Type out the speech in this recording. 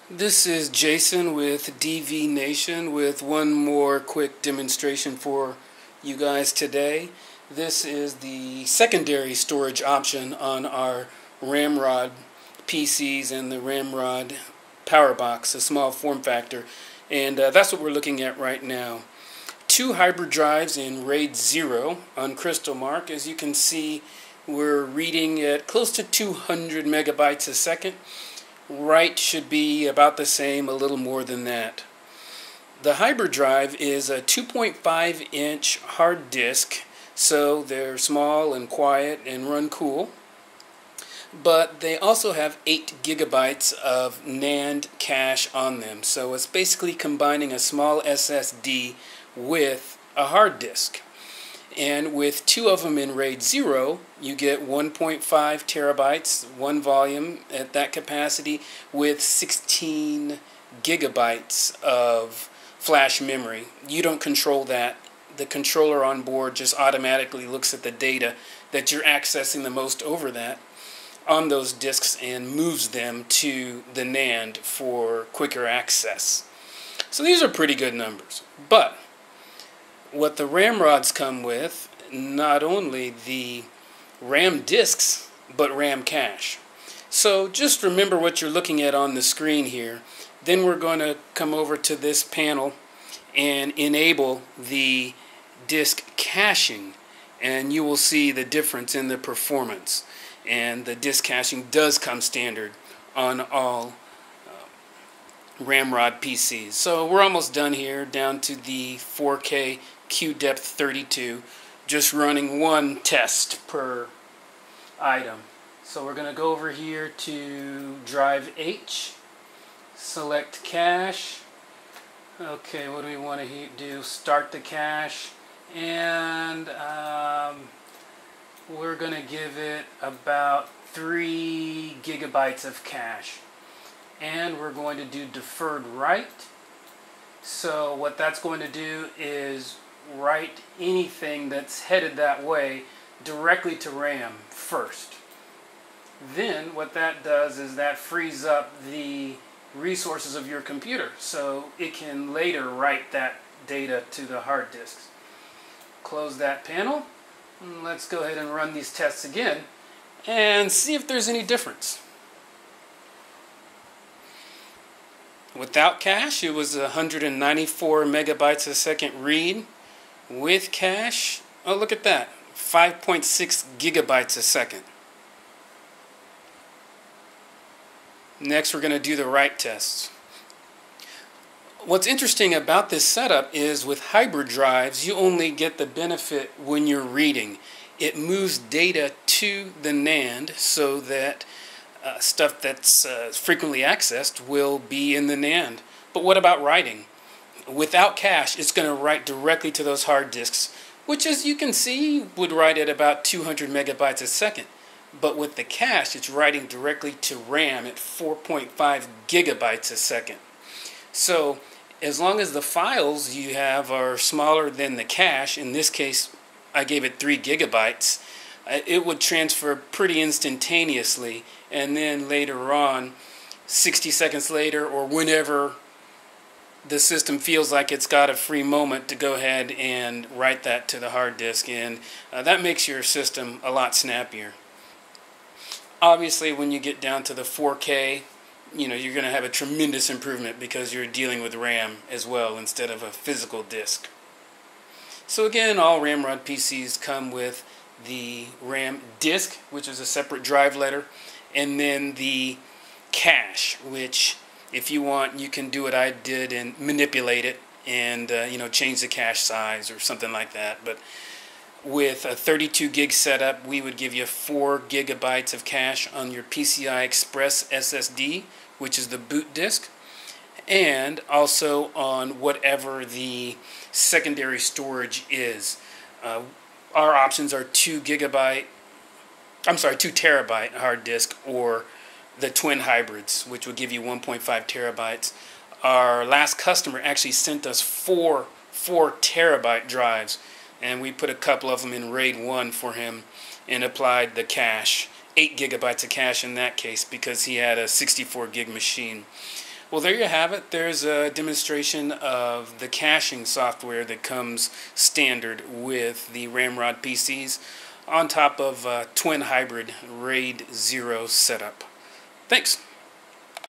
This is Jason with DV Nation with one more quick demonstration for you guys today. This is the secondary storage option on our RAMRod PCs and the RAMRod Powerbox, a small form factor. And that's what we're looking at right now. Two hybrid drives in RAID 0 on Crystal Mark. As you can see, we're reading at close to 200 megabytes a second. Write should be about the same, a little more than that. The hybrid drive is a 2.5-inch hard disk, so they're small and quiet and run cool. But they also have 8 gigabytes of NAND cache on them, so it's basically combining a small SSD with a hard disk. And with two of them in RAID 0, you get 1.5 terabytes, one volume at that capacity, with 16 gigabytes of flash memory. You don't control that. The controller on board just automatically looks at the data that you're accessing the most over that on those disks and moves them to the NAND for quicker access. So these are pretty good numbers. But what the RAMRods come with, not only the RAM disks, but RAMCache. So just remember what you're looking at on the screen here. Then we're going to come over to this panel and enable the disk caching, and you will see the difference in the performance. And the disk caching does come standard on all RAMRod PCs. So we're almost done here, down to the 4K Q depth 32, just running one test per item. So we're going to go over here to drive H, select cache. Okay, what do we want to do? Start the cache, and we're going to give it about 3 gigabytes of cache. And we're going to do deferred write. So what that's going to do is write anything that's headed that way directly to RAM first. Then what that does is that frees up the resources of your computer so it can later write that data to the hard disks. Close that panel. Let's go ahead and run these tests again and see if there's any difference. Without cache, it was 194 megabytes a second read. With cache, oh, look at that, 5.6 gigabytes a second. Next, we're going to do the write tests. What's interesting about this setup is with hybrid drives, you only get the benefit when you're reading. It moves data to the NAND so that stuff that's frequently accessed will be in the NAND. But what about writing? Without cache, it's going to write directly to those hard disks, which, as you can see, would write at about 200 megabytes a second. But with the cache, it's writing directly to RAM at 4.5 gigabytes a second. So as long as the files you have are smaller than the cache, in this case I gave it 3 gigabytes, it would transfer pretty instantaneously, and then later on, 60 seconds later or whenever the system feels like it's got a free moment, to go ahead and write that to the hard disk, and that makes your system a lot snappier. Obviously, when you get down to the 4K, you're going to have a tremendous improvement because you're dealing with RAM as well instead of a physical disk. So again, all RAMRod PCs come with the RAM disk, which is a separate drive letter, and then the cache, which, if you want, you can do what I did and manipulate it and change the cache size or something like that. But with a 32 gig setup, we would give you 4 gigabytes of cache on your PCI Express SSD, which is the boot disk, and also on whatever the secondary storage is. Our options are 2 terabyte hard disk, or the twin hybrids, which would give you 1.5 terabytes. Our last customer actually sent us four 4-terabyte drives, and we put a couple of them in RAID 1 for him and applied the cache, 8 gigabytes of cache in that case, because he had a 64 gig machine. Well, there you have it. There's a demonstration of the caching software that comes standard with the RAMRod PCs on top of a twin hybrid RAID 0 setup. Thanks.